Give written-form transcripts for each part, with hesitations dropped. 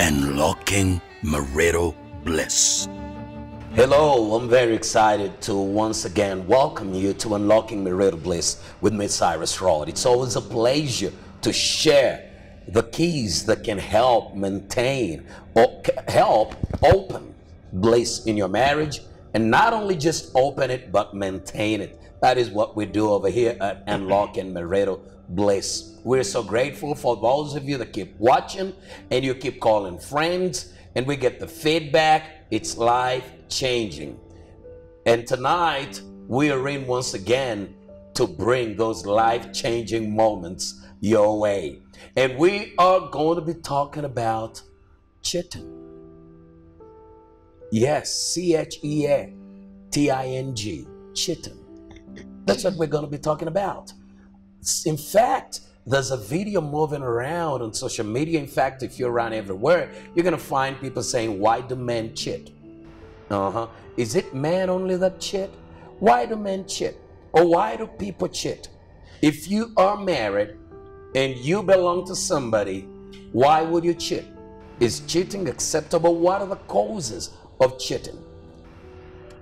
Unlocking Marital Bliss. Hello, I'm very excited to once again welcome you to Unlocking Marital Bliss with Miss Cyrus Rod. It's always a pleasure to share the keys that can help maintain or help open bliss in your marriage, and not only just open it but maintain it. That is what we do over here at Unlocking Marital Bliss. We're so grateful for those of you that keep watching and you keep calling friends, and we get the feedback. It's life changing. And tonight we are in once again to bring those life changing moments your way. And we are going to be talking about cheating. Yes, C-H-E-A-T-I-N-G, cheating. That's what we're going to be talking about. In fact, there's a video moving around on social media. In fact, if you're around everywhere, you're going to find people saying, why do men cheat? Is it men only that cheat? Why do men cheat? Or why do people cheat? If you are married and you belong to somebody, why would you cheat? Is cheating acceptable? What are the causes of cheating?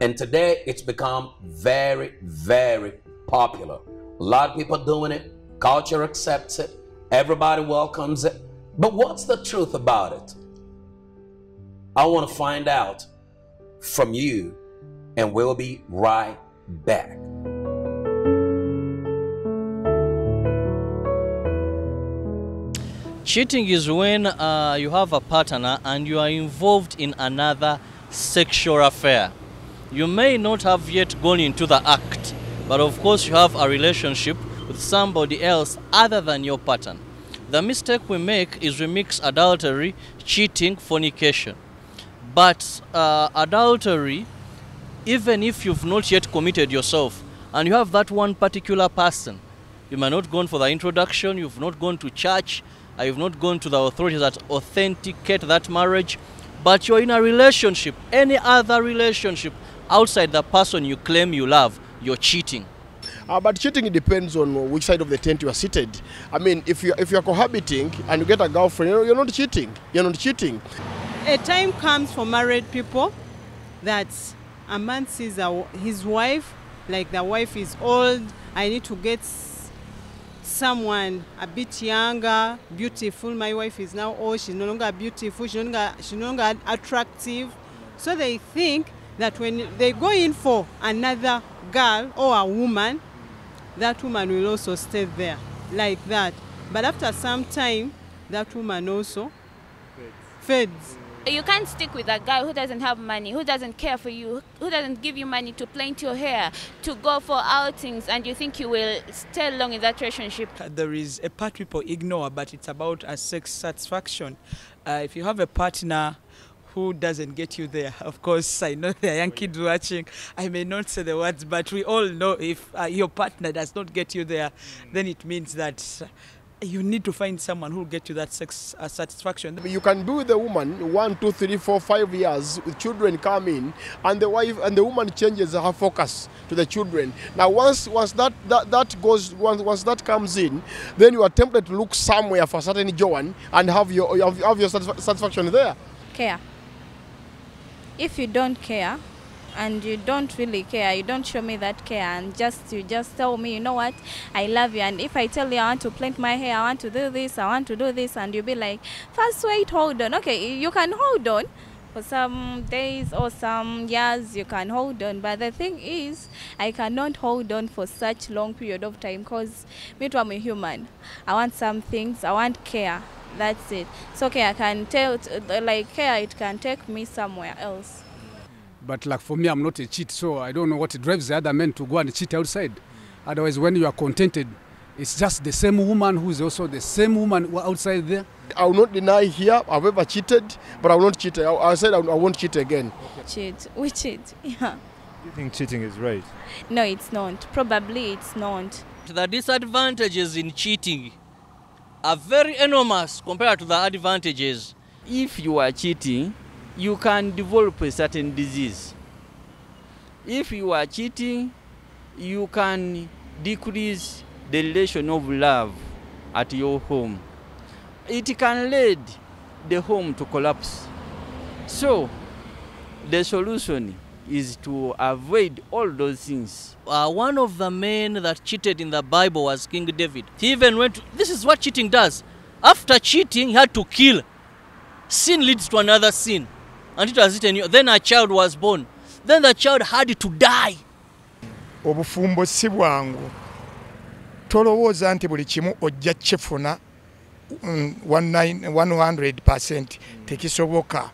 And today it's become very, very popular. A lot of people doing it. Culture accepts it. Everybody welcomes it. But what's the truth about it? I want to find out from you, and we'll be right back. Cheating is when you have a partner and you are involved in another sexual affair. You may not have yet gone into the act, but of course you have a relationship with somebody else other than your partner. The mistake we make is we mix adultery, cheating, fornication. But adultery, even if you've not yet committed yourself and you have that one particular person, you might not gone for the introduction, you've not gone to church, you've not gone to the authorities that authenticate that marriage, but you're in a relationship, any other relationship outside the person you claim you love, you're cheating. But cheating, it depends on which side of the tent you are seated. I mean, if you're cohabiting and you get a girlfriend, you're not cheating. You're not cheating. A time comes for married people that a man sees his wife, like the wife is old, I need to get someone a bit younger, beautiful. My wife is now old, she's no longer beautiful, she's no longer attractive. So they think that when they go in for another girl or a woman, that woman will also stay there like that. But after some time, that woman also fades. You can't stick with a guy who doesn't have money, who doesn't care for you, who doesn't give you money to paint your hair, to go for outings, and you think you will stay long in that relationship. There is a part people ignore, but it's about a sex satisfaction. If you have a partner who doesn't get you there, of course, I know there are young kids watching, I may not say the words, but we all know if your partner does not get you there, then it means that you need to find someone who will get you that sex satisfaction. You can be with the woman 1, 2, 3, 4, 5 years, with children come in, and the wife and the woman changes her focus to the children. Now, once that comes in, then you are tempted to look somewhere for a certain Joan and have your satisfaction there. Care. If you don't care, and you don't really care, you don't show me that care, and you just tell me, you know what, I love you, and if I tell you I want to plant my hair, I want to do this, and you'll be like, first wait, hold on. Okay, you can hold on for some days or some years, you can hold on, but the thing is, I cannot hold on for such long period of time, because me too, I'm a human. I want some things, I want care, that's it. So okay, I can tell, like care, it can take me somewhere else. But like for me, I'm not a cheat, so I don't know what drives the other men to go and cheat outside. Otherwise, when you are contented, it's just the same woman who is also the same woman outside there. I will not deny here I've ever cheated, but I will not cheat. I said I won't cheat again. Cheat, we cheat, yeah. You think cheating is right? No, it's not. Probably it's not. The disadvantages in cheating are very enormous compared to the advantages. If you are cheating, you can develop a certain disease. If you are cheating, you can decrease the relation of love at your home. It can lead the home to collapse. So the solution is to avoid all those things. One of the men that cheated in the Bible was King David. He even went to, this is what cheating does. After cheating, he had to kill. Sin leads to another sin. And it was eaten you. Then a child was born. Then the child had to die. Obufumbo si bwangu. Tolowooza nti buli kimu ojja kifuna 100% tekisoboka.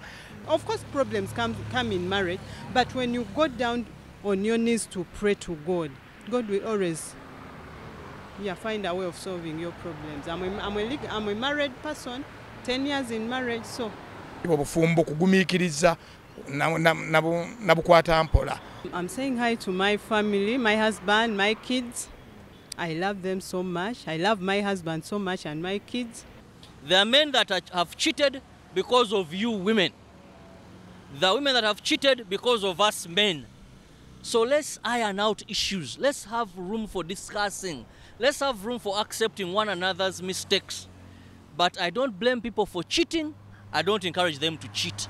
Of course, problems come in marriage, but when you go down on your knees to pray to God, God will always find a way of solving your problems. I'm a married person, 10 years in marriage, so. Obufumbo kugumiikiriza nabukwata mpola. I'm saying hi to my family, my husband, my kids. I love them so much. I love my husband so much and my kids. There are men that have cheated because of you women. The women that have cheated because of us men. So let's iron out issues. Let's have room for discussing. Let's have room for accepting one another's mistakes. But I don't blame people for cheating. I don't encourage them to cheat.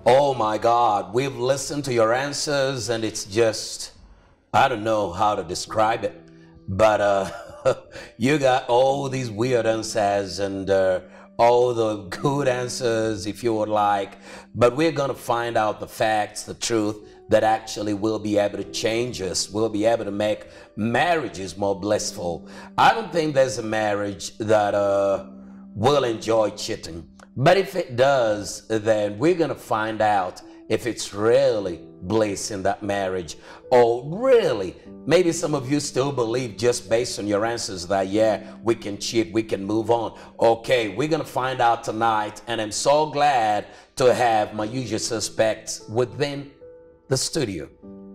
Oh my God, we've listened to your answers and it's just, I don't know how to describe it, but you got all these weird answers and all the good answers if you would like, but we're going to find out the facts, the truth that actually will be able to change us, will be able to make marriages more blissful. I don't think there's a marriage that will enjoy cheating. But if it does, then we're going to find out if it's really bliss in that marriage, or really, maybe some of you still believe just based on your answers that, yeah, we can cheat, we can move on. Okay, we're going to find out tonight, and I'm so glad to have my usual suspects within the studio.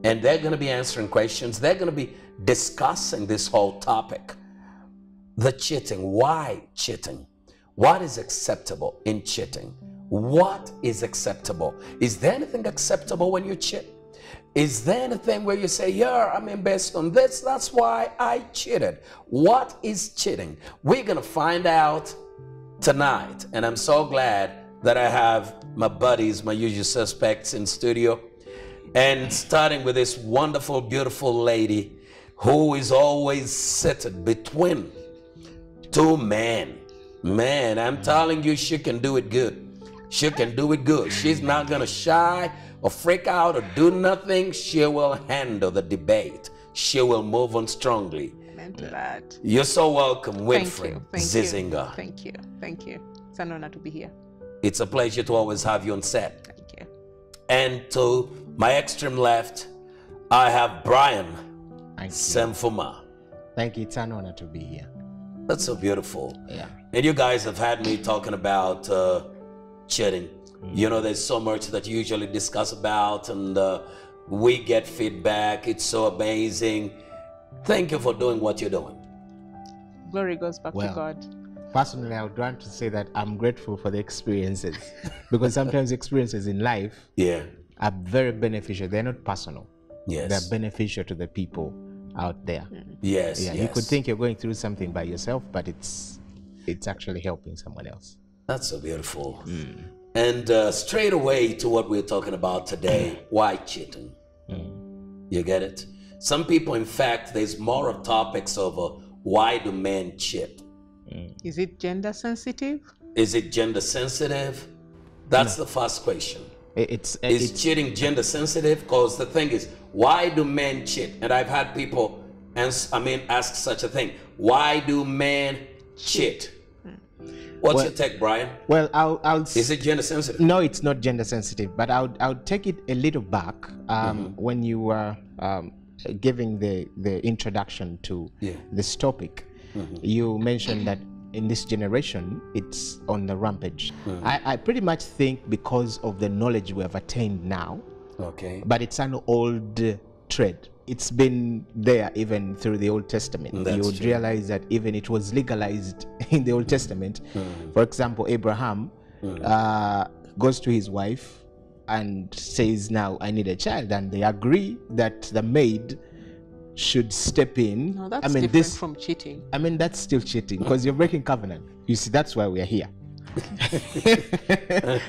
And they're going to be answering questions. They're going to be discussing this whole topic. The cheating. Why cheating? What is acceptable in cheating? What is acceptable? Is there anything acceptable when you cheat? Is there anything where you say, yeah, I mean, based on this, that's why I cheated? What is cheating? We're going to find out tonight. And I'm so glad that I have my buddies, my usual suspects in studio. And starting with this wonderful, beautiful lady who is always sitting between two men. Man, I'm telling you, she can do it good. She can do it good. She's not going to shy or freak out or do nothing. She will handle the debate. She will move on strongly. Amen to that. You're so welcome, Winfred Zizinga. Thank you. Thank you. It's an honor to be here. It's a pleasure to always have you on set. Thank you. And to my extreme left, I have Brian Semfuma. Thank you. It's an honor to be here. That's so beautiful. Yeah. And you guys have had me talking about cheating. You know, there's so much that you usually discuss about, and we get feedback. It's so amazing. Thank you for doing what you're doing. Glory goes back to God. Personally, I would want to say that I'm grateful for the experiences because sometimes experiences in life are very beneficial. They're not personal. Yes. They're beneficial to the people out there. Yes, yeah, yes. You could think you're going through something by yourself, but it's actually helping someone else. That's so beautiful. And straight away to what we're talking about today, why cheating? You get it? Some people, in fact, there's more of topics over why do men cheat? Is it gender sensitive? Is it gender sensitive? That's the first question. Is cheating gender sensitive? Because the thing is, why do men cheat? And I've had people ask such a thing. Why do men cheat? What's your take, Brian? Well, I'll is it gender sensitive? No, it's not gender sensitive, but I'll take it a little back. When you were giving the introduction to this topic, you mentioned that in this generation, it's on the rampage. I pretty much think because of the knowledge we have attained now, but it's an old trade. It's been there even through the Old Testament. You would realize that even it was legalized in the Old Testament. For example, Abraham goes to his wife and says, now I need a child. And they agree that the maid should step in. No, that's different from cheating. I mean, that's still cheating because you're breaking covenant. You see, that's why we are here.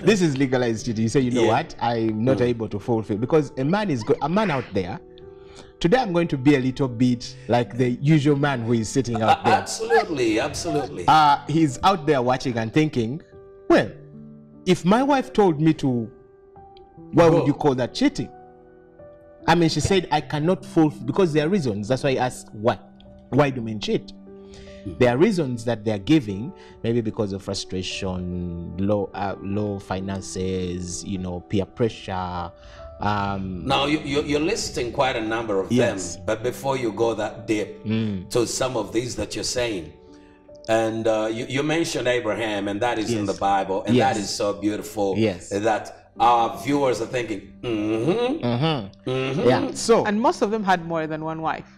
This is legalized cheating. You say, you know what? I'm not able to fulfill because a man out there. Today I'm going to be a little bit like the usual man who is sitting out there. Absolutely. He's out there watching and thinking, well, if my wife told me to, why would you call that cheating? I mean, she said I cannot fulfill because there are reasons. That's why I asked why do men cheat? There are reasons that they are giving, maybe because of frustration, low finances, peer pressure. Now you're listing quite a number of them, but before you go that deep to some of these that you're saying, and you mentioned Abraham, and that is in the Bible, and that is so beautiful. That our viewers are thinking, yeah. So and most of them had more than one wife.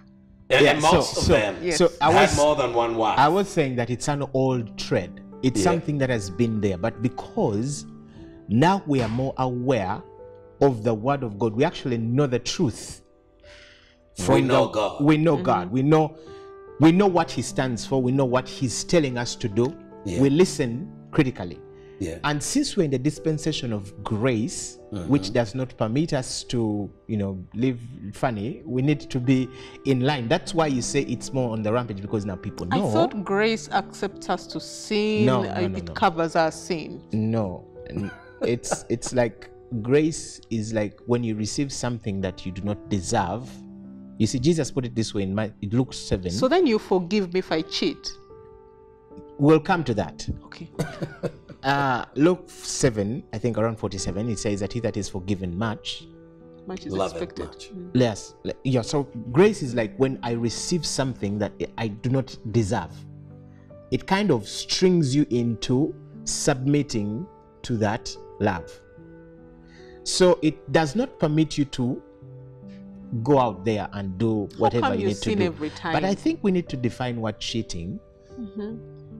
And most of them had more than one wife. I was saying that it's an old trend. It's something that has been there, but because now we are more aware of the word of God, we actually know the truth. We know God. We know God. We know what He stands for. We know what He's telling us to do. We listen critically. And since we're in the dispensation of grace, which does not permit us to, live funny, we need to be in line. That's why you say it's more on the rampage, because now people know. I thought grace accepts us to sin. No. It covers our sin. No, it's like grace is like when you receive something that you do not deserve. You see, Jesus put it this way in Luke 7. So then you forgive me if I cheat. We'll come to that. Okay. Luke 7, I think around 47, it says that he that is forgiven much is expected. Yes. Yeah. So grace is like when I receive something that I do not deserve. It kind of strings you into submitting to that love. So it does not permit you to go out there and do whatever you need to do. Every time? But I think we need to define what cheating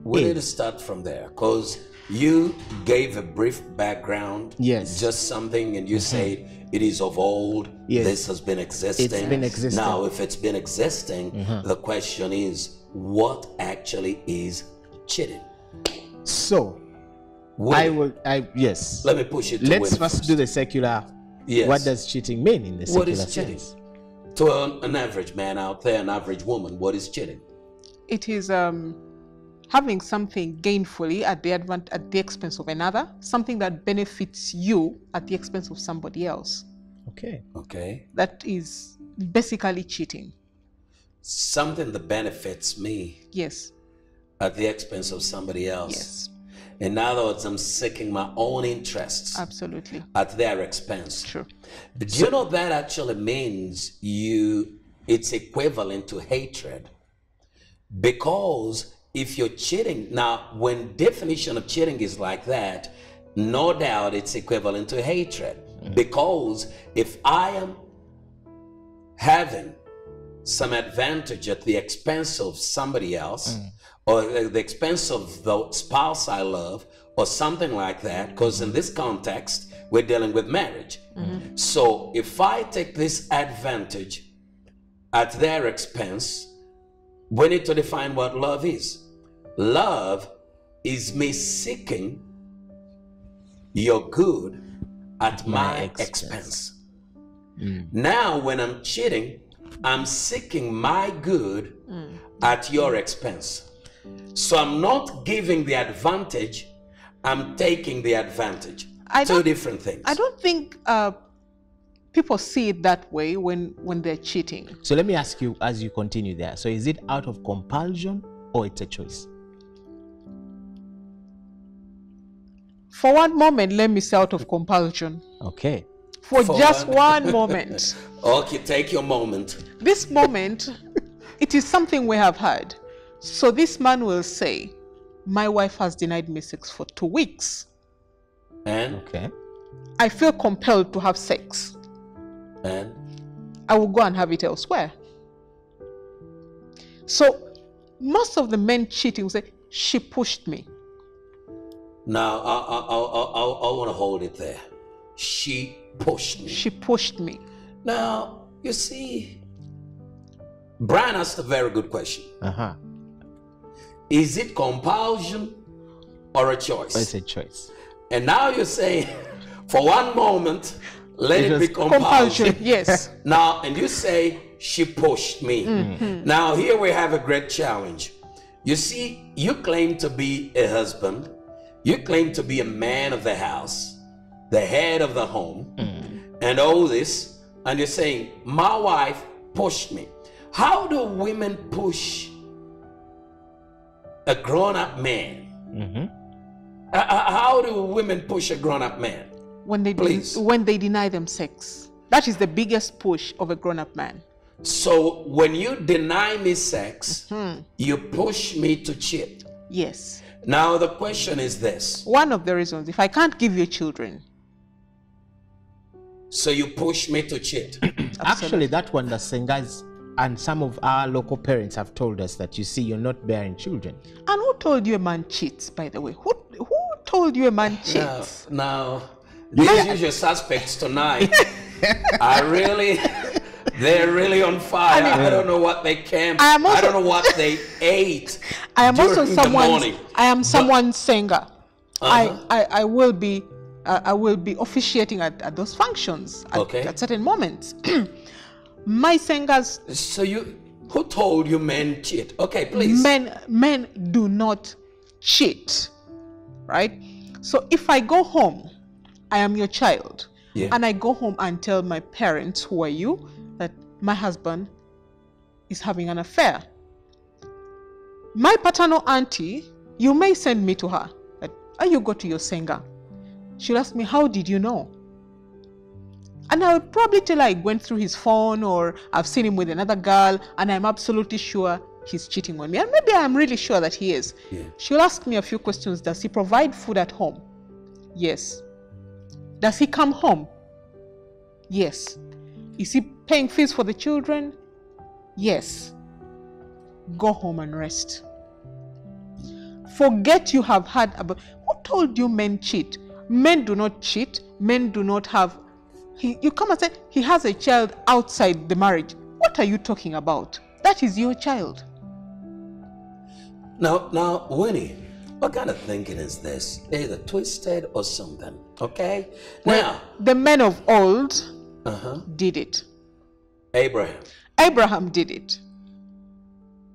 We need to start from there, because you gave a brief background, just something, and you say it is of old. This has been existing. It's been existing. Now, if it's been existing, the question is, what actually is cheating? So, yes. Let me push it. Let's first do the secular. Yes. What does cheating mean in the secular What is cheating? sense? To an average man out there, an average woman, what is cheating? It is having something gainfully at the expense of another, something that benefits you at the expense of somebody else. Okay. That is basically cheating. Something that benefits me. Yes. At the expense of somebody else. Yes. In other words, I'm seeking my own interests. Absolutely. At their expense. True. But do you know that actually means it's equivalent to hatred? Because if you're cheating, now when definition of cheating is like that, no doubt it's equivalent to hatred. Because if I am having some advantage at the expense of somebody else, or at the expense of the spouse I love, or something like that, because in this context, we're dealing with marriage. So if I take this advantage at their expense, we need to define what love is. Love is me seeking your good at my expense. Now, when I'm cheating, I'm seeking my good at your expense. So I'm not giving the advantage, I'm taking the advantage. Two different things. I don't think people see it that way when they're cheating. So let me ask you as you continue there. So is it out of compulsion or it's a choice? For one moment, let me say out of compulsion. Okay. For just one moment. Okay, take your moment. This moment, it is something we have heard. So this man will say, my wife has denied me sex for 2 weeks. And? Okay. I feel compelled to have sex. And? I will go and have it elsewhere. So most of the men cheating will say, she pushed me. Now, I want to hold it there. She pushed me. She pushed me. Now, you see, Brian asked a very good question. Is it compulsion or a choice? It's a choice. And now you're saying, for one moment, let it be compulsion. Yes. Now, and you say, she pushed me. Now, here we have a great challenge. You see, you claim to be a husband. You claim to be a man of the house, the head of the home, and all this. And you're saying, my wife pushed me. How do women push a grown-up man? How do women push a grown-up man? When they deny them sex. That is the biggest push of a grown-up man. So when you deny me sex, you push me to cheat. Yes. Now the question is this. One of the reasons, if I can't give you children. So you push me to cheat. Actually, that one, the Sengas and some of our local parents have told us that, you see, you're not bearing children. And who told you a man cheats, by the way? Who told you a man cheats? Now these usual suspects tonight are really, they're really on fire. I don't know what they camped. I don't know what they ate. I am also someone's singer. I will be officiating at those functions at certain moments. My singers. So who told you men cheat? Okay, please. Men do not cheat, right? So if I go home, I am your child, and I go home and tell my parents, who are you, that my husband is having an affair. My paternal auntie, you may send me to her. That, you go to your singer. She'll ask me, how did you know? And I would probably tell her I went through his phone, or I've seen him with another girl, and I'm absolutely sure he's cheating on me. And maybe I'm really sure that he is. She'll ask me a few questions. Does he provide food at home? Yes. Does he come home? Yes. Is he paying fees for the children? Yes. Go home and rest. Forget you have had about... Who told you men cheat? Men do not cheat. Men do not have... You come and say, he has a child outside the marriage. What are you talking about? That is your child. Now, Winnie, what kind of thinking is this? Either twisted or something, okay? Now, the men of old did it. Abraham did it.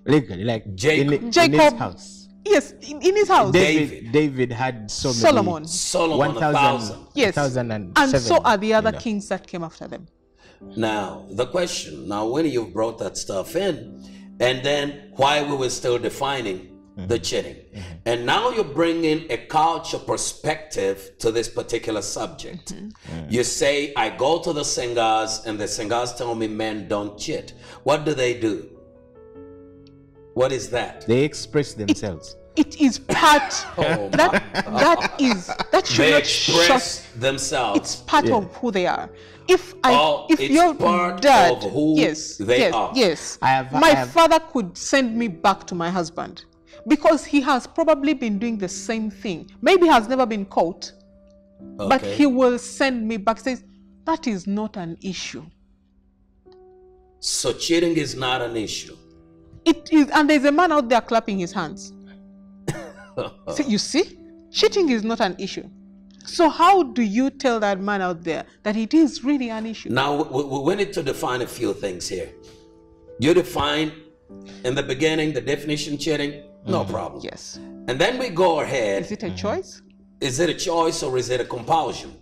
Legally, like Jacob. In his house. Yes, in his house. David had Solomon 1,000. Yes. 1,007. And so are the other kings that came after them. Now, the question, when you've brought that stuff in, and then why we were still defining the cheating. And now you're bringing a culture perspective to this particular subject. You say, I go to the singers, and the singers tell me men don't cheat. What do? What is that? They express themselves. It is part that should not express themselves. It's part of who they are. If it's your part dad, of who they are. Yes. My father could send me back to my husband because he has probably been doing the same thing. Maybe has never been caught, but he will send me back. Says that is not an issue. So cheating is not an issue. It is, and there's a man out there clapping his hands. So you see, cheating is not an issue. So how do you tell that man out there that it is really an issue? Now, we need to define a few things here. You define in the beginning the definition cheating, no problem. Yes. And then we go ahead. Is it a choice? Is it a choice or is it a compulsion?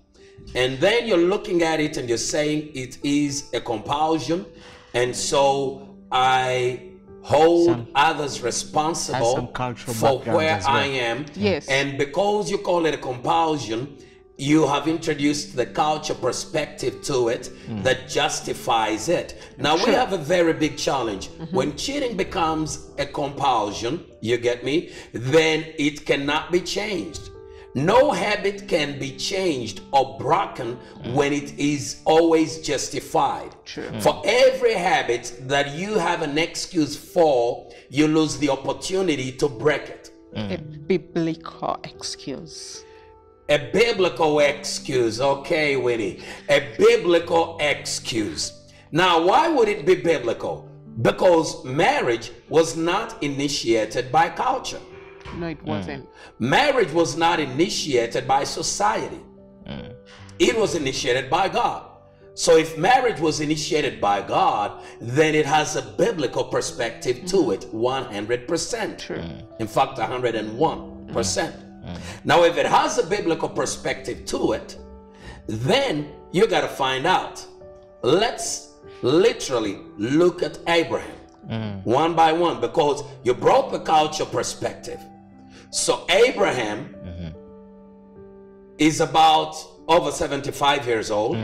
And then you're looking at it and you're saying it is a compulsion. And so I hold others responsible for where I am. Yes. And because you call it a compulsion, you have introduced the culture perspective to it that justifies it. Now, we have a very big challenge. When cheating becomes a compulsion, you get me, then it cannot be changed. No habit can be changed or broken when it is always justified. For every habit that you have an excuse for, you lose the opportunity to break it. A biblical excuse. A biblical excuse. Okay, Winnie. A biblical excuse. Now, why would it be biblical? Because marriage was not initiated by culture. No, it wasn't. Marriage was not initiated by society. It was initiated by God. So if marriage was initiated by God, then it has a biblical perspective to it, 100%. True. In fact, 101%. Now, if it has a biblical perspective to it, then you got to find out. Let's literally look at Abraham one by one, because you brought the culture perspective. So Abraham is about over 75 years old,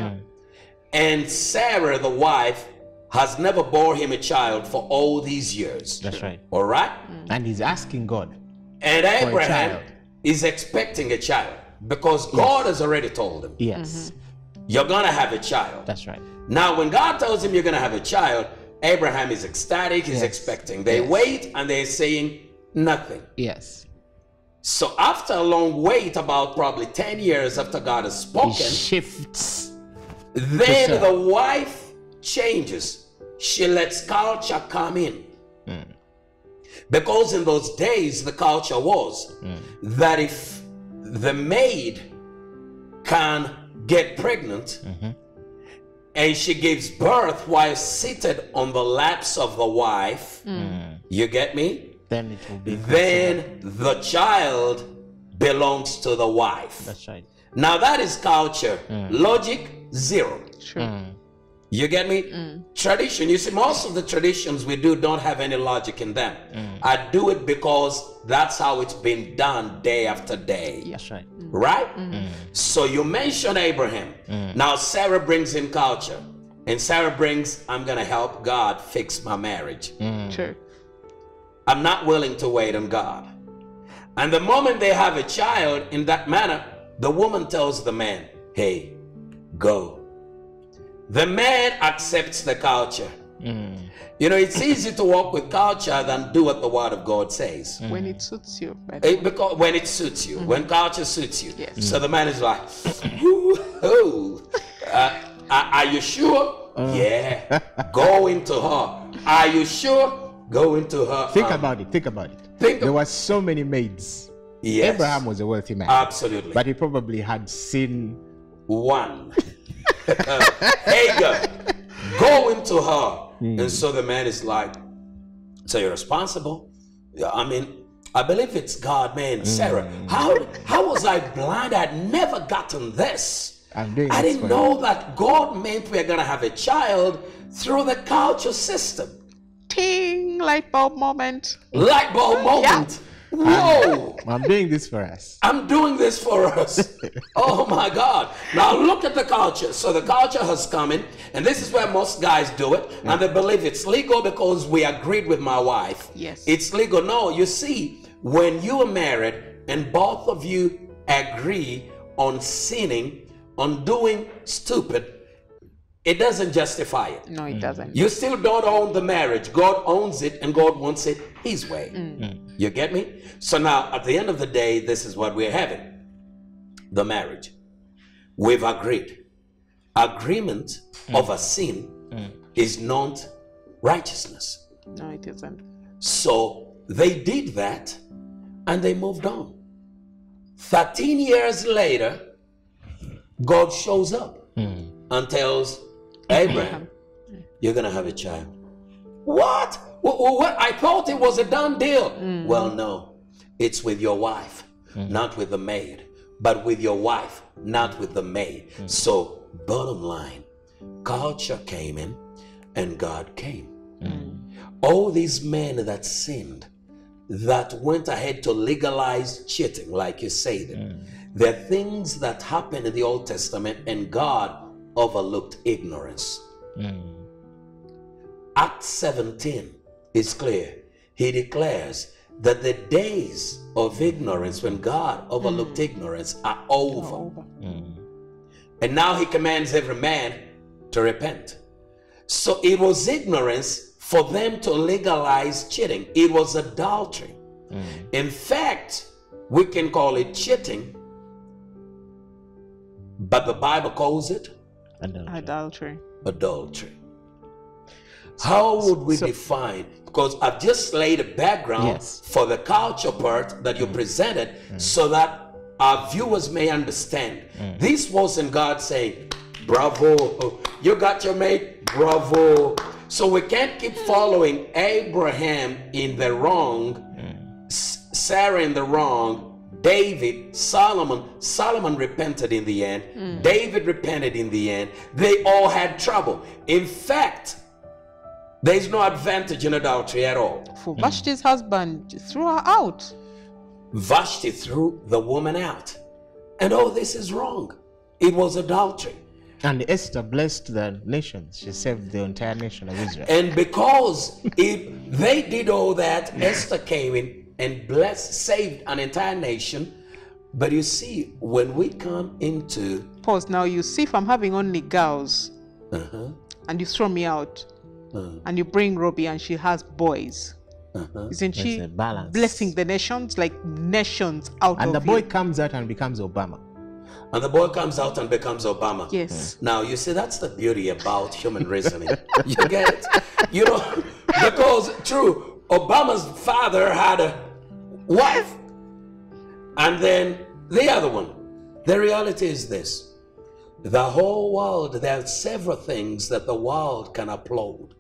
and Sarah, the wife, has never bore him a child for all these years. That's right. All right? And he's asking God. And Abraham is expecting a child because God has already told him. Yes. You're going to have a child. That's right. Now, when God tells him you're going to have a child, Abraham is ecstatic, he's expecting. They wait and they're saying nothing. Yes. So after a long wait, about probably 10 years after God has spoken, He shifts. Then the wife changes. She lets culture come in. Because in those days, the culture was that if the maid can get pregnant and she gives birth while seated on the laps of the wife, you get me? Then it will be. Then the child belongs to the wife. That's right. Now that is culture. Logic, zero. True. You get me? Tradition. You see, most of the traditions we do don't have any logic in them. I do it because that's how it's been done day after day. That's right. Right? So you mentioned Abraham. Now Sarah brings in culture. And Sarah brings, I'm going to help God fix my marriage. True. I'm not willing to wait on God. And the moment they have a child in that manner, the woman tells the man, hey, go. The man accepts the culture. You know, it's easy to walk with culture than do what the word of God says. When it suits you. Because when it suits you, when culture suits you. So the man is like, are you sure? Yeah. Go into her. Are you sure? Go into her. Think about it. Think about it. There were so many maids. Yes. Abraham was a wealthy man. Absolutely. But he probably had seen one. Hagar, go into her. And so the man is like, so you're responsible? Yeah, I mean, I believe it's God, man. Sarah, how was I blind? I'd never gotten this. I didn't know that God meant we're going to have a child through the culture system. Ting, light bulb moment. Light bulb moment. Whoa! I'm doing this for us. I'm doing this for us. Oh my God. Now look at the culture. So the culture has come in, and this is where most guys do it, and they believe it's legal because we agreed with my wife. Yes. It's legal. No, you see, when you are married and both of you agree on sinning, on doing stupid, it doesn't justify it. No, it doesn't. You still don't own the marriage. God owns it, and God wants it His way. You get me? So now, at the end of the day, this is what we're having. The marriage. We've agreed. Agreement of a sin is not righteousness. No, it isn't. So they did that, and they moved on. 13 years later, God shows up and tells Abraham, you're going to have a child. What? What? I thought it was a done deal. Well, no. It's with your wife, not with the maid. But with your wife, not with the maid. So, bottom line, culture came in and God came. All these men that sinned, that went ahead to legalize cheating, like you said, there are things that happened in the Old Testament and God overlooked ignorance. Acts 17 is clear. He declares that the days of ignorance when God overlooked ignorance are over. And now he commands every man to repent. So it was ignorance for them to legalize cheating. It was adultery. In fact, we can call it cheating, but the Bible calls it adultery. Adultery. How would we define? Because I've just laid a background for the culture part that you presented so that our viewers may understand. This wasn't God saying, bravo, you got your mate, bravo. So we can't keep following Abraham in the wrong, Sarah in the wrong, David, Solomon repented in the end. David repented in the end. They all had trouble. In fact, there is no advantage in adultery at all. For Vashti's husband threw her out. Vashti threw the woman out. And oh, this is wrong. It was adultery. And Esther blessed the nations. She saved the entire nation of Israel. And because they did all that, Esther came in and blessed, saved an entire nation. But you see, when we come into... Pause. Now you see if I'm having only girls and you throw me out and you bring Robbie and she has boys. Isn't she blessing the nations, like nations out of And the boy comes out and becomes Obama. And the boy comes out and becomes Obama. Yes. Now, you see, that's the beauty about human reasoning. You get it? You know, because, true, Obama's father had a wife. And then the other one. The reality is this. The whole world, there are several things that the world can applaud.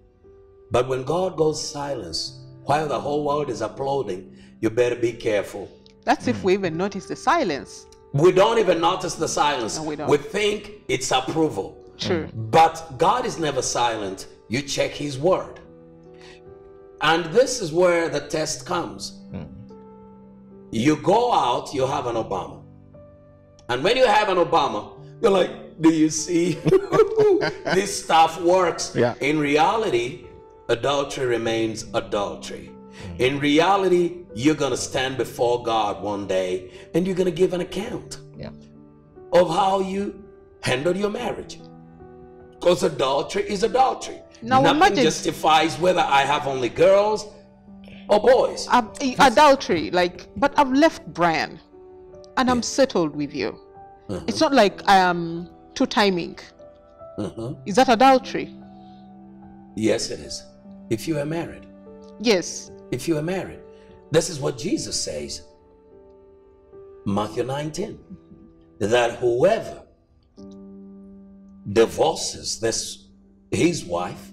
But when God goes silent, while the whole world is applauding, you better be careful. That's if we even notice the silence. We don't even notice the silence. No, we don't. We think it's approval. True. But God is never silent. You check his word. And this is where the test comes. You go out, you have an Obama. And when you have an Obama, you're like, do you see? This stuff works. Yeah. In reality, adultery remains adultery. In reality, you're going to stand before God one day and you're going to give an account of how you handled your marriage. Because adultery is adultery. Now Nothing justifies whether I have only girls or boys. Adultery, like, but I've left Brian and I'm settled with you. It's not like I am two-timing. Is that adultery? Yes, it is. If you are married. Yes. If you are married. This is what Jesus says. Matthew 19. That whoever divorces his wife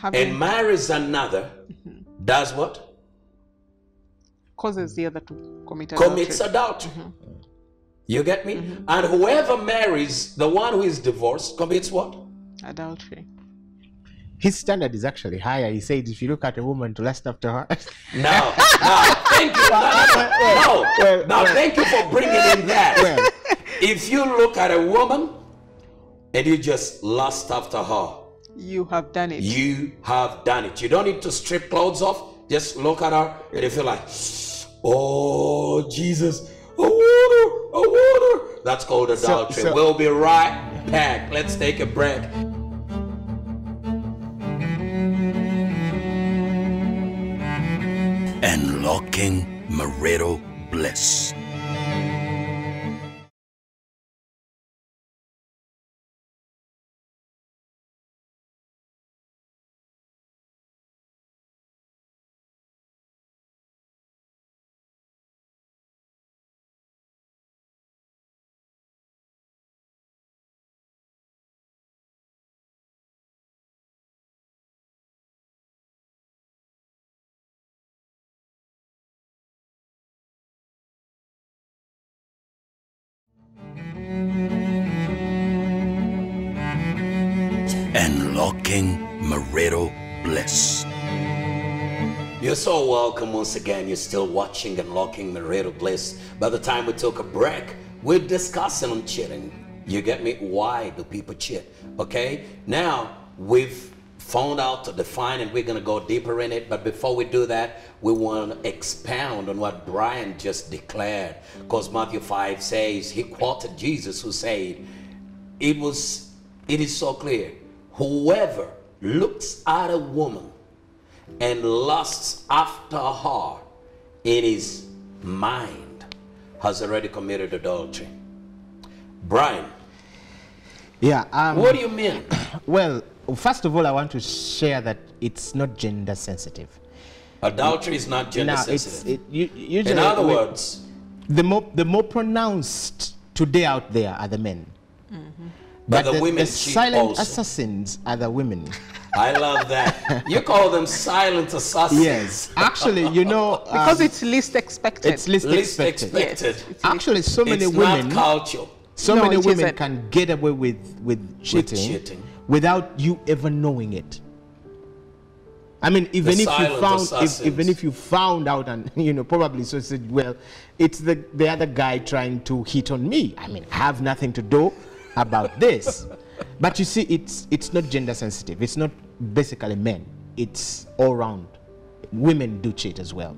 and marries another does what? Causes the other to commit adultery. Commits adultery. You get me? And whoever marries the one who is divorced commits what? Adultery. His standard is actually higher. He said, if you look at a woman to lust after her. No, thank you. Now, thank you for bringing in that. If you look at a woman and you just lust after her, you have done it. You have done it. You don't need to strip clothes off. Just look at her and you feel like, oh, Jesus, a water. That's called adultery. We'll be right back. Let's take a break. Unlocking marital bliss. Unlocking marital bliss. You're so welcome once again. You're still watching Unlocking Marital Bliss. By the time we took a break, we're discussing on cheating. You get me? Why do people cheat? Okay? Now, we've found out to define and we're going to go deeper in it. But before we do that, we want to expound on what Brian just declared. Because Matthew 5 says, he quoted Jesus who said, it is so clear. Whoever looks at a woman and lusts after her in his mind has already committed adultery. Brian. Yeah. What do you mean? Well, first of all, I want to share that it's not gender sensitive. Adultery is not gender sensitive. Usually, in other words, the more pronounced today out there are the men. But the women the cheat silent also. assassins are the women. I love that. You call them silent assassins. Yes. Actually, you know... because it's least expected. It's least expected. Yes, actually, so many it's women... not culture. So No, many it women isn't. can get away with cheating without you ever knowing it. I mean, even if you found out, and you know, probably so said, well, it's the other guy trying to hit on me. I mean, I have nothing to do about this. But you see, it's not gender sensitive. It's not basically men. It's all round. Women do cheat as well.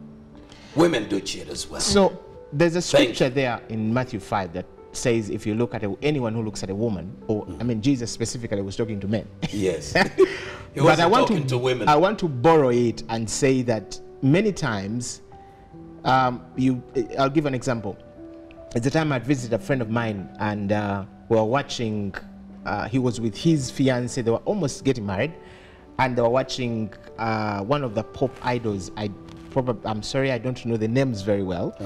Women do cheat as well. So there's a scripture there in Matthew 5 that says if you look at anyone who looks at a woman, or I mean Jesus specifically was talking to men. Yes. He But I wasn't want talking to women. I want to borrow it and say that many times, I'll give an example. At the time I'd visited a friend of mine, and we were watching. He was with his fiancée. They were almost getting married, and they were watching one of the pop idols. I'm sorry, I don't know the names very well.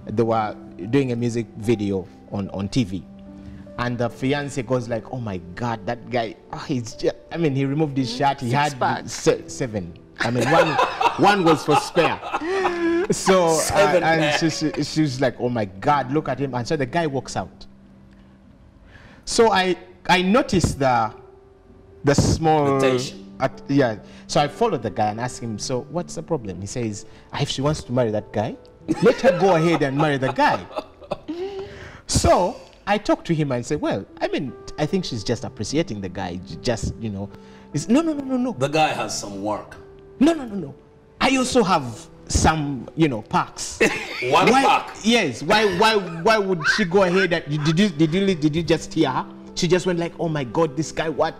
They were doing a music video on TV, and the fiance goes like, "Oh my God, that guy! Oh, he's just, I mean, he removed his shirt. He had 7. I mean, one was for spare." So and she was like, "Oh my God, look at him!" And so the guy walks out. So I noticed the small yeah. So I followed the guy and asked him, "So what's the problem?" He says, "If she wants to marry that guy, let her go ahead and marry the guy." So I talked to him and said, "Well, I mean, I think she's just appreciating the guy. Just, you know, it's no. The guy has some work. No. I also have some, you know, perks." One pack. Yes. Why would she go ahead? Did you just hear her? She just went like, "Oh my God, this guy what?"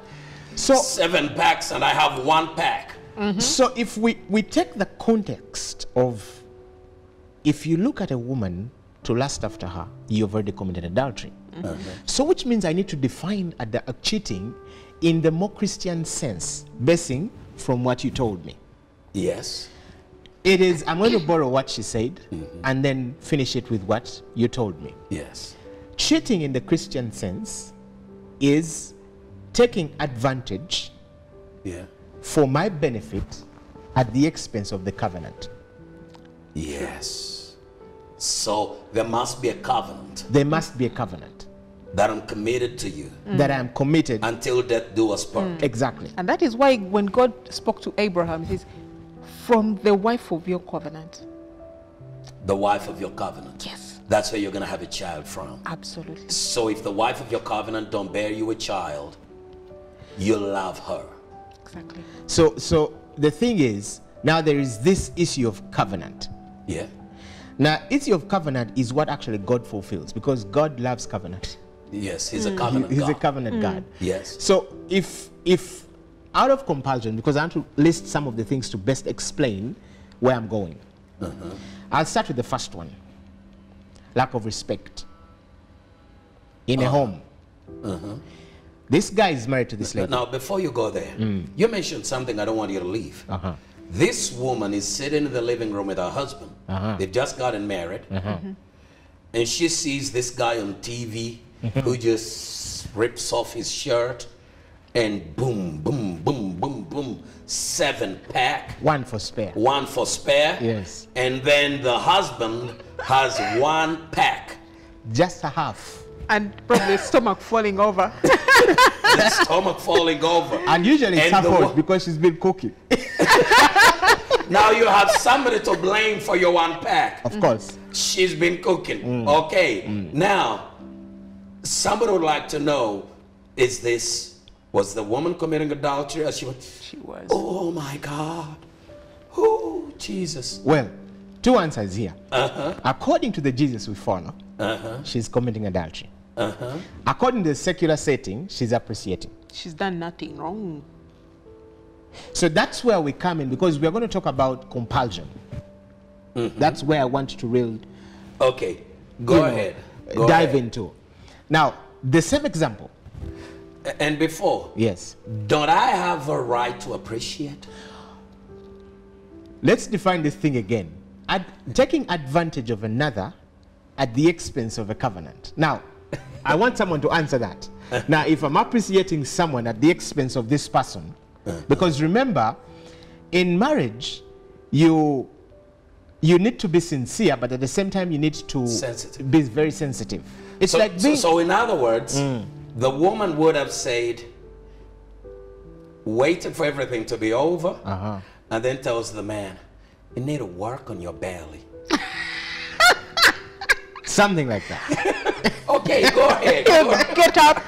So 7 packs and I have 1 pack. So if we take the context of, if you look at a woman to lust after her, you've already committed adultery. So which means I need to define cheating in the more Christian sense, basing from what you told me. Yes. It is, I'm going to borrow what she said and then finish it with what you told me. Yes. Cheating in the Christian sense is taking advantage for my benefit at the expense of the covenant. Yes. So there must be a covenant. There must be a covenant. That I'm committed to you. That I am committed. Until death do us part. Exactly. And that is why when God spoke to Abraham, he says, "From the wife of your covenant." The wife of your covenant. Yes. That's where you're going to have a child from. Absolutely. So if the wife of your covenant don't bear you a child, you love her. Exactly. So the thing is, now there is this issue of covenant. Yeah. Now, issue of covenant is what actually God fulfills, because God loves covenant. Yes, he's a covenant He's God. a covenant God. Yes. So if out of compulsion, because I want to list some of the things to best explain where I'm going. I'll start with the first one. Lack of respect in a home. This guy is married to this lady. Now, before you go there, you mentioned something I don't want you to leave. This woman is sitting in the living room with her husband. They've just gotten married. And she sees this guy on TV who just rips off his shirt and boom, boom, boom, boom, boom, 7 pack. 1 for spare. 1 for spare. Yes. And then the husband has 1 pack. Just a half. And probably stomach falling over. The stomach falling over. And usually it's her the fault because she's been cooking. Now you have somebody to blame for your 1 pack. Of course. She's been cooking. Okay. Now, somebody would like to know, was the woman committing adultery? Or she was. Oh my God. Oh, Jesus. Well, 2 answers here. According to the Jesus we follow, she's committing adultery. According to the secular setting, she's appreciating. She's done nothing wrong. So that's where we come in, because we're going to talk about compulsion. That's where I want to really go ahead. Dive into. Now, the same example. And before, yes, don't I have a right to appreciate? let's define this thing again. Taking advantage of another at the expense of a covenant. Now, I want someone to answer that. Now, if I'm appreciating someone at the expense of this person, because remember, in marriage, you need to be sincere, but at the same time, you need to be very sensitive. It's like being... So in other words, the woman would have said, waited for everything to be over, and then tells the man, you need to work on your belly. Something like that. Okay, go ahead. Get up,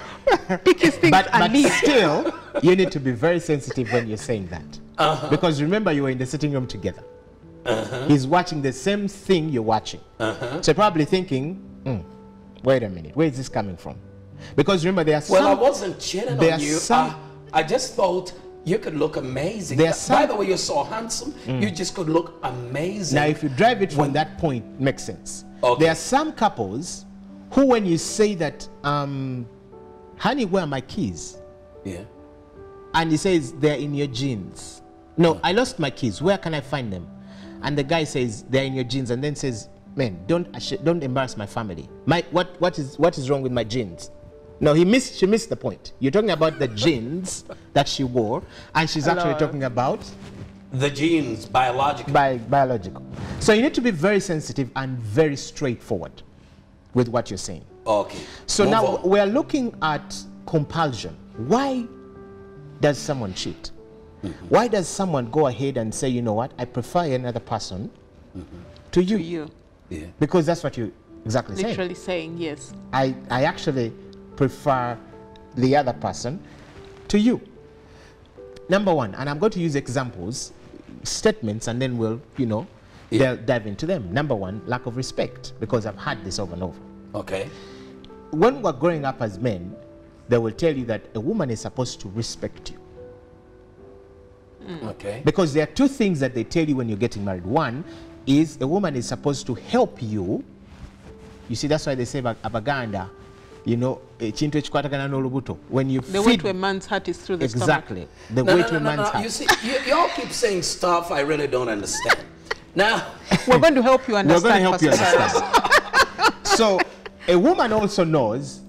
pick his things and leave. But still, you need to be very sensitive when you're saying that. Because remember, you were in the sitting room together. He's watching the same thing you're watching. So probably thinking, wait a minute, where is this coming from? Because remember, there are some... Well, I wasn't cheating on you. I just thought you could look amazing. By the way, you're so handsome, you just could look amazing. Now, if you drive it from that point, makes sense. There are some couples who, when you say that, honey, where are my keys? Yeah. And he says, they're in your jeans. No, I lost my keys. Where can I find them? And the guy says, they're in your jeans, and then says, man, don't embarrass my family. What is wrong with my jeans? No, she missed the point. You're talking about the jeans that she wore, and she's actually talking about the genes, biological. Biological. So you need to be very sensitive and very straightforward with what you're saying. Okay. So now we're looking at compulsion. Why does someone cheat? Why does someone go ahead and say, you know what, I prefer another person to you? To you. Yeah. Because that's what you're exactly saying. Literally saying, yes. I actually prefer the other person to you. Number one, and I'm going to use examples, statements, and then we'll, dive into them. Number one, lack of respect, because I've had this over and over. Okay. When we're growing up as men, they will tell you that a woman is supposed to respect you. Okay. Because there are two things that they tell you when you're getting married. One is a woman is supposed to help you. You see, that's why they say abaganda, chintu echikwatagana n'olubuto. When you the way to a man's heart is through the exactly. stomach. The way to a man's heart. You see, y'all keep saying stuff I really don't understand. Now, we're going to help you understand. We're going to help you understand. So, a woman also knows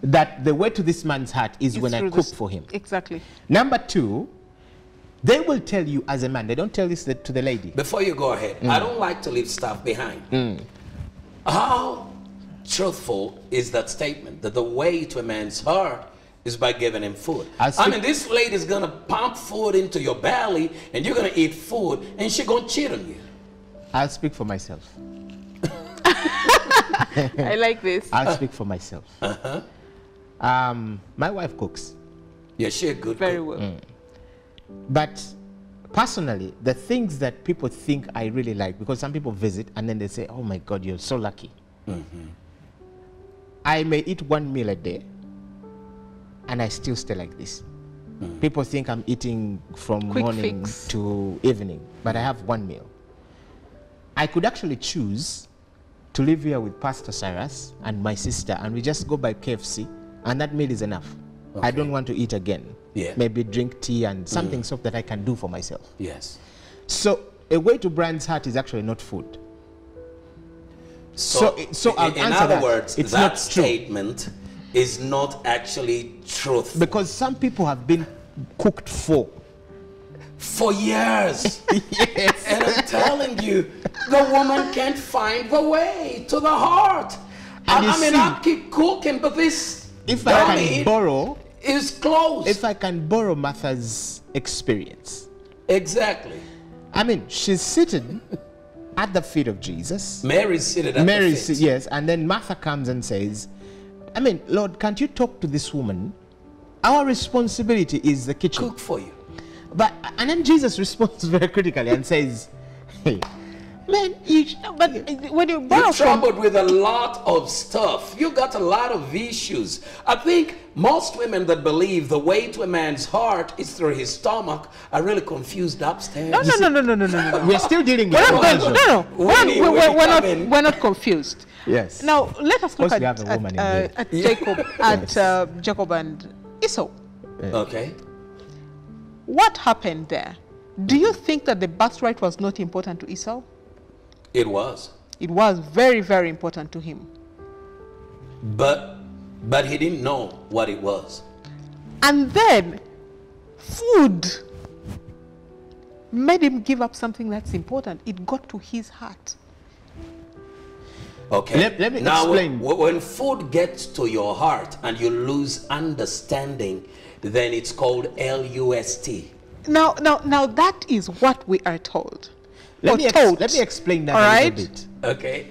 that the way to this man's heart is when I cook for him. Exactly. Number two, they will tell you as a man, they don't tell this to the lady. Before you go ahead, I don't like to leave stuff behind. How truthful is that statement that the way to a man's heart is by giving him food? I mean, this lady's gonna pump food into your belly and you're gonna eat food and she's gonna cheat on you. I'll speak for myself. I like this. I'll speak for myself. My wife cooks. Yeah, she's a good Very cook. well. But personally, the things that people think I really like, because some people visit and then they say, oh my God, you're so lucky. I may eat one meal a day and I still stay like this. People think I'm eating from Quick morning fix. to evening, but I have one meal. I could actually choose to live here with Pastor Cyrus and my sister, and we just go by KFC, and that meal is enough. I don't want to eat again. Yeah. Maybe drink tea and something soft that I can do for myself. Yes. So a way to Brian's heart is actually not food. So I'll in answer other that. words, It's that not true. statement is not actually truthful. Because some people have been cooked for years. Yes. And I'm telling you, the woman can't find the way to the heart. I mean, I keep cooking, but this if I can borrow is close. If I can borrow Martha's experience. Exactly. I mean, she's sitting at the feet of Jesus. Mary's seated at the feet. Yes, and then Martha comes and says, I mean, Lord, can't you talk to this woman? Our responsibility is the kitchen. Cook for you. And then Jesus responds very critically and says, hey, man, when you You're troubled with a lot of stuff. You got a lot of issues. I think most women that believe the way to a man's heart is through his stomach are really confused upstairs. No. We're still dealing with we're not confused. Yes. Now let us look at Jacob, at Jacob and Esau. Okay. What happened there? Do you think that the birthright was not important to Esau? It was. It was very, very important to him. But he didn't know what it was. And then food made him give up something that's important. It got to his heart. Okay. Let me now, explain. When food gets to your heart and you lose understanding, then it's called L-U-S-T. Now that is what we are told. Let me explain that a little bit. Okay.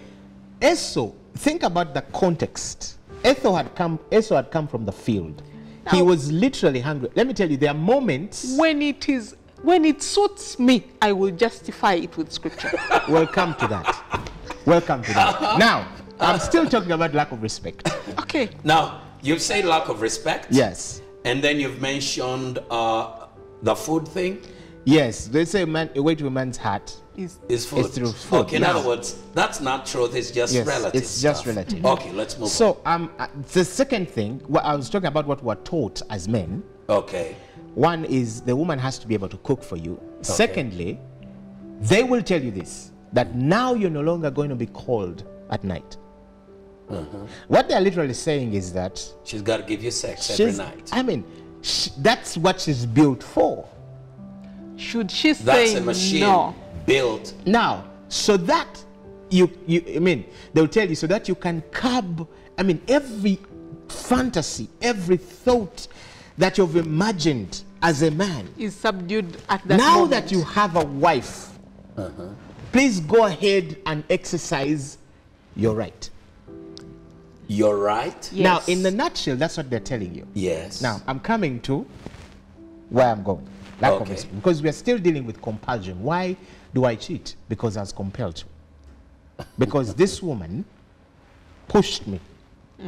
Esau, think about the context. Esau had come from the field. He was literally hungry. Let me tell you, there are moments when it suits me, I will justify it with scripture. We'll come to that. Welcome to that. Now, I'm still talking about lack of respect. Okay. Now, you've said lack of respect. Yes. And then you've mentioned the food thing. Yes. They say a way to a man's heart is food. Is through food. Okay, in other words, that's not truth. It's just relative. It's just stuff. relative. Okay, let's move on. So, the second thing, I was talking about what we're taught as men. Okay. One is the woman has to be able to cook for you. Okay. Secondly, they will tell you this, that now you're no longer going to be called at night. What they're literally saying is that she's got to give you sex every night. I mean, that's what she's built for. Should she That's say a machine no? built. Now, so that they'll tell you so that you can curb, every fantasy, every thought that you've imagined as a man is subdued at that now moment. that you have a wife, please go ahead and exercise your right. Your right? Yes. Now, in the nutshell, that's what they're telling you. Yes. Now, I'm coming to where I'm going. Lack of respect. Because we're still dealing with compulsion. Why do I cheat? Because I was compelled to. Because this woman pushed me.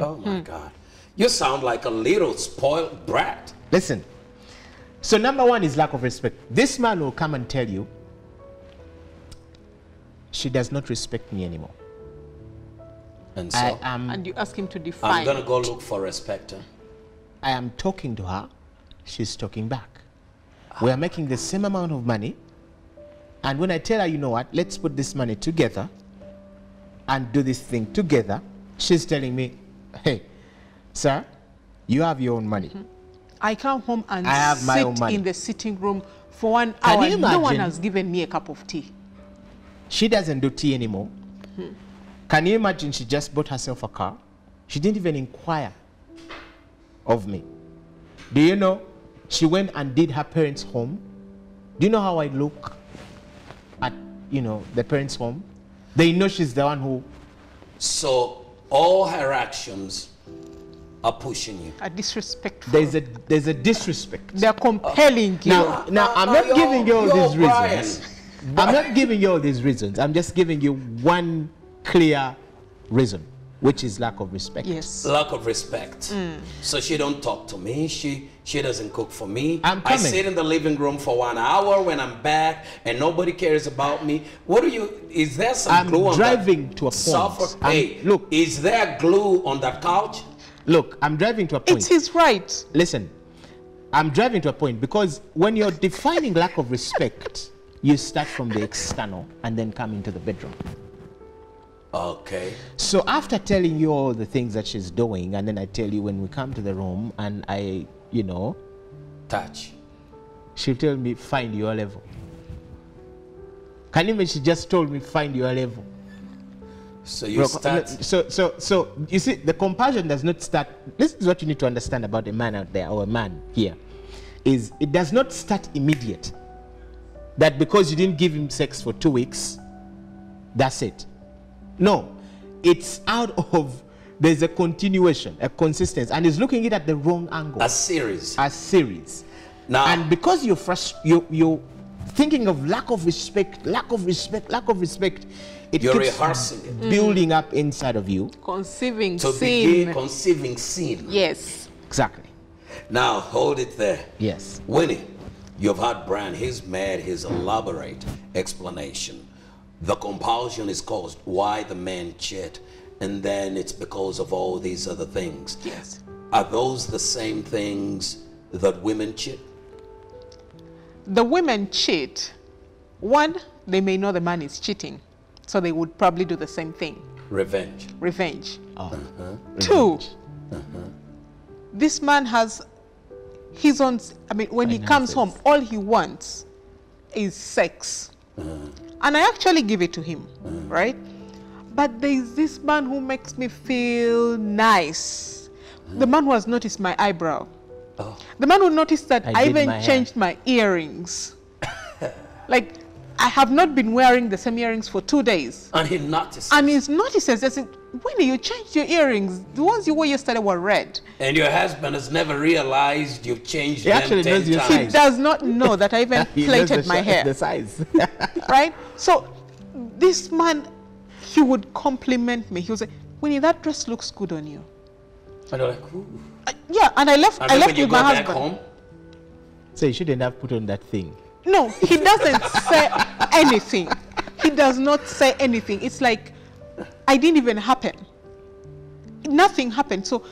Oh my God. You sound like a little spoiled brat. Listen. So number one is lack of respect. This man will come and tell you, she does not respect me anymore. And so? And you ask him to define. I'm going to go look for respect. I am talking to her. She's talking back. We are making the same amount of money. And when I tell her, you know what, let's put this money together and do this thing together, she's telling me, hey, sir, you have your own money. I come home and I have my own sit money. in the sitting room for 1 Can hour. you No one imagine? has given me a cup of tea. She doesn't do tea anymore. Can you imagine she just bought herself a car? She didn't even inquire of me. Do you know? She went and did her parents' home. Do you know how I look at, the parents' home? They know she's the one who... So all her actions are pushing you. A disrespectful. There's a disrespect. They're compelling you. Now I'm not giving you all these reasons. I'm not giving you all these reasons. I'm just giving you one clear reason, which is lack of respect. Yes. Lack of respect. So she don't talk to me. She doesn't cook for me. I'm I coming. sit in the living room for 1 hour when I'm back and nobody cares about me. Is there some glue on driving that to a point. sofa? I'm- Hey, look. Is there glue on that couch? Look, I'm driving to a point. It's his right. Listen, I'm driving to a point because when you're defining lack of respect, you start from the external and then come into the bedroom. Okay. So after telling you all the things that she's doing, and then I tell you when we come to the room and I, touch, she'll tell me, find your level. Can you imagine? She just told me, find your level. So you start. So you see, the compassion does not start. This is what you need to understand about a man out there or a man here, is it does not start immediate. That because you didn't give him sex for 2 weeks, that's it. No, it's out of, there's a continuation, a consistency, and he's looking at the wrong angle. A series. A series. Now, and because you're you're thinking of lack of respect, it you're keeps rehearsing it. building up inside of you. Conceiving To sin. begin conceiving sin. Yes. Exactly. Now hold it there. Yes. Winnie, you've had Brian. He's made his elaborate explanation. The compulsion is caused why the men cheat, and then it's because of all these other things. Yes. Are those the same things that women cheat? the women cheat. One, they may know the man is cheating, so they would probably do the same thing. Revenge. Revenge. Oh. Two, this man has his own, I mean, when he comes home, all he wants is sex. And I actually give it to him, right? But there's this man who makes me feel nice. The man who has noticed my eyebrow. The man who noticed that I even changed my earrings. Like, I have not been wearing the same earrings for 2 days. And he notices. And he notices, I said, Winnie, you changed your earrings. The ones you wore yesterday were red. And your husband has never realized you've changed them 10 times. He does not know that I even plaited my hair. The size. Right? So this man, he would compliment me. He would say, Winnie, that dress looks good on you. And you're like, ooh. Yeah, and I left with my husband. When you go back home? So you shouldn't have put on that thing. No, he doesn't say anything. He does not say anything. It's like, I didn't even happen. Nothing happened. So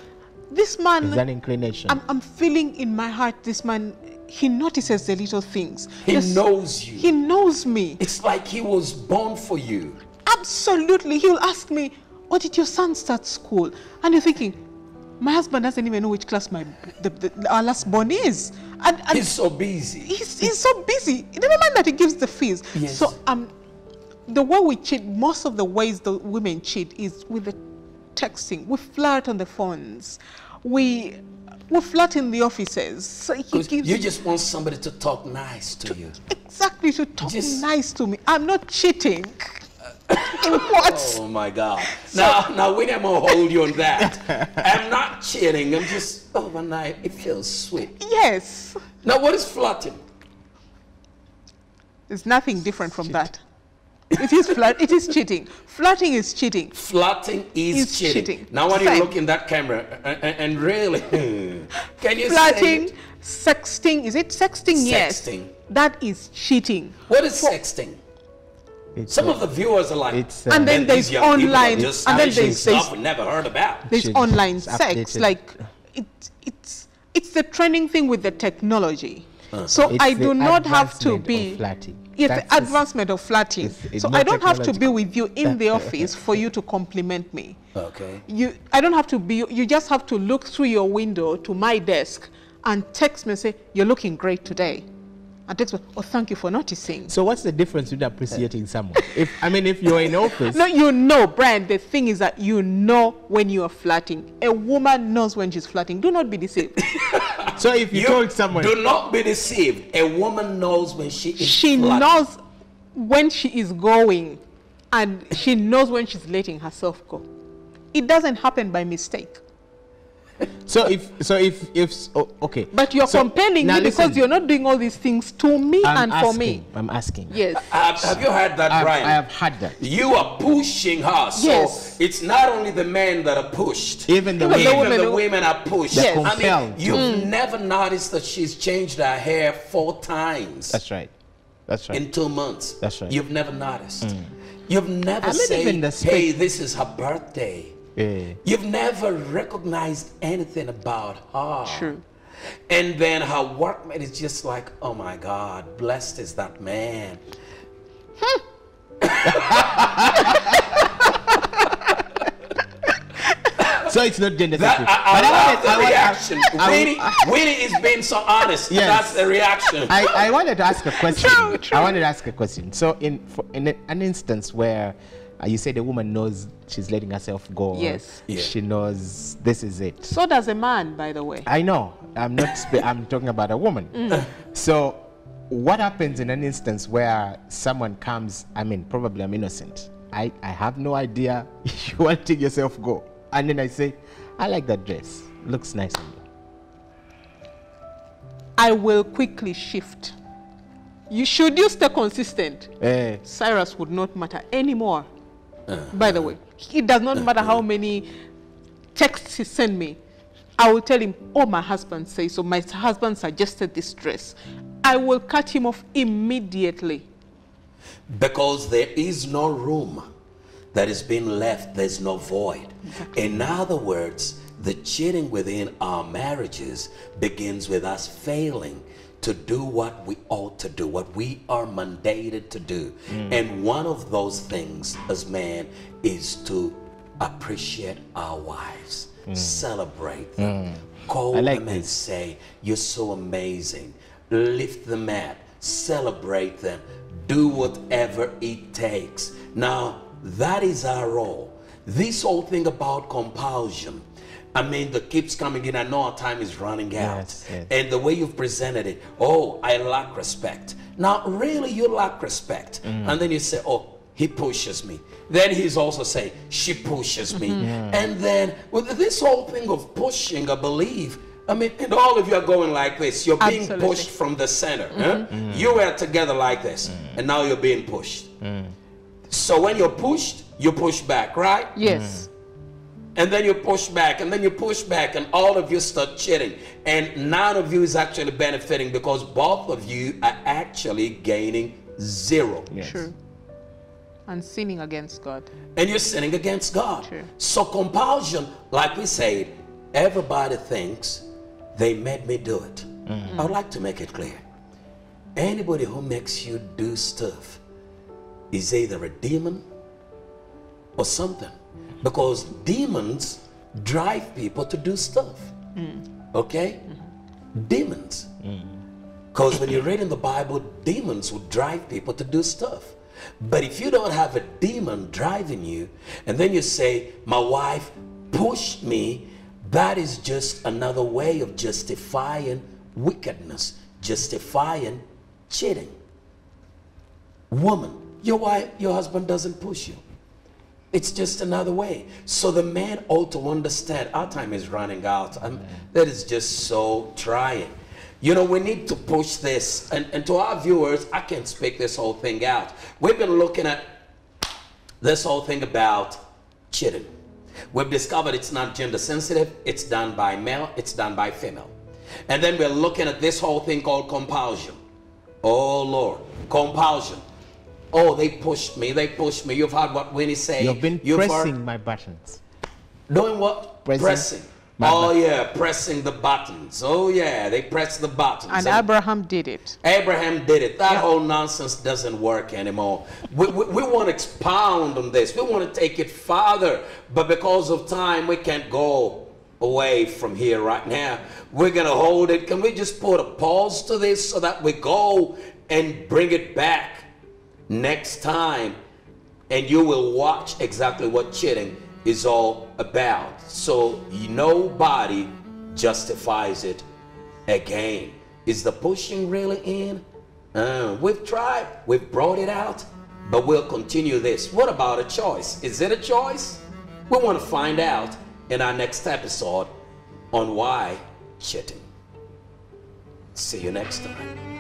this man... Is an inclination. I'm feeling in my heart, this man, he notices the little things. He knows you. He knows me. It's like he was born for you. Absolutely. He'll ask me, oh, did your son start school? And you're thinking, my husband doesn't even know which class our last born is. And he's so busy. He's so busy. Never mind that he gives the fees. Yes. So the way we cheat, most of the ways the women cheat is with the texting. We flirt on the phones. We flirt in the offices. So you just want somebody to talk nice to you. Exactly, to talk nice to me. I'm not cheating. What? Oh my God. Now Winnie, I'm gonna hold you on that. I'm not cheating. I'm just overnight. It feels sweet. Yes. Now what is flirting? There's nothing different from that. It is flirt. It is cheating. Flirting is cheating. Flirting is cheating. Now when you look in that camera and really, can you flirting, say it? Sexting. Is it sexting? Yes. Sexting. That is cheating. What is sexting? Some of the viewers are like, and then there's online, and then there's stuff we never heard about. There's online sex, like it's the trending thing with the technology. So I do not have to be. Yes, the advancement of flirting. So I don't have to be with you in the office for you to compliment me. Okay. I don't have to be. You just have to look through your window to my desk and text me and say, "You're looking great today." And text me, "Oh, thank you for noticing." So what's the difference with appreciating someone? If you're in office. No, you know, Brian, the thing is that you know when you are flirting. A woman knows when she's flirting. Do not be deceived. So if you told someone. Do not be deceived. A woman knows when she is She knows when she is going, and she knows when she's letting herself go. It doesn't happen by mistake. Okay. But you're compelling me because you're not doing all these things to me for me. I'm asking. Yes. Have you heard that, Brian? I have heard that. You are pushing her. Yes. So it's not only the men that are pushed. Even the women are pushed. Yes. I mean, you've never noticed that she's changed her hair 4 times. That's right. That's right. In 2 months. That's right. You've never noticed. You've never said, hey, this is her birthday. Yeah. You've never recognized anything about her. True. And then her workmate is just like, oh my God, blessed is that man. So it's not gender sensitive. I love the reaction. Winnie is being so honest. Yes. That's the reaction. I wanted to ask a question. True. I wanted to ask a question. So in an instance where you said a woman knows she's letting herself go. Yes. She knows this is it. So does a man, by the way. I know. I'm talking about a woman. So what happens in an instance where someone comes, probably I'm innocent. I have no idea you want to take yourself go. And then I say, I like that dress. Looks nice on you. I will quickly shift. Should you stay consistent, Cyrus would not matter anymore. By the way, it does not matter how many texts he send me. I will tell him, oh, my husband says so. My husband suggested this dress. I will cut him off immediately. Because there is no room that is being left. There's no void. Exactly. In other words, the cheating within our marriages begins with us failing to do what we ought to do, what we are mandated to do. And one of those things as men is to appreciate our wives, celebrate them, call them and say, you're so amazing, lift them up, celebrate them, do whatever it takes. Now, that is our role. This whole thing about compulsion, I mean, that keeps coming in. I know our time is running out. Yes, yes. And the way you've presented it, oh, I lack respect. Now, really, you lack respect. And then you say, oh, he pushes me. Then he's also saying, she pushes me. And then with this whole thing of pushing, I believe, I mean, and all of you are going like this. You're being pushed from the center. You were together like this, and now you're being pushed. So when you're pushed, you push back, right? Yes. And then you push back, and then you push back, and all of you start cheating. And none of you is actually benefiting because both of you are actually gaining zero. True. And sinning against God. And you're sinning against God. True. So compulsion, like we said, everybody thinks they made me do it. I would like to make it clear. Anybody who makes you do stuff is either a demon or something. Because demons drive people to do stuff. Okay? Demons. Because when you read in the Bible, demons would drive people to do stuff. But if you don't have a demon driving you, and then you say, my wife pushed me, that is just another way of justifying wickedness, justifying cheating. Woman, your wife, your husband doesn't push you. It's just another way. So the man ought to understand, our time is running out. That is just so trying. You know, we need to push this. And to our viewers, I can't speak this whole thing out. We've been looking at this whole thing about cheating. We've discovered it's not gender sensitive. It's done by male. It's done by female. And then we're looking at this whole thing called compulsion. Oh, Lord. Compulsion. Oh, they pushed me. They pushed me. You've heard what Winnie say. You've been pressing my buttons. Doing what? Pressing. Oh, yeah. Pressing the buttons. Oh, yeah. They press the buttons. And Abraham did it. Abraham did it. That whole nonsense doesn't work anymore. We want to expound on this. We want to take it farther. But because of time, we can't go away from here right now. We're going to hold it. Can we just put a pause to this so that we go and bring it back next time, and you will watch exactly what cheating is all about. So nobody justifies it again. Is the pushing really in? We've tried, we've brought it out, but we'll continue this. What about a choice? Is it a choice? We want to find out in our next episode on why cheating. See you next time.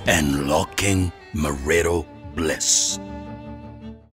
Unlocking marital bliss.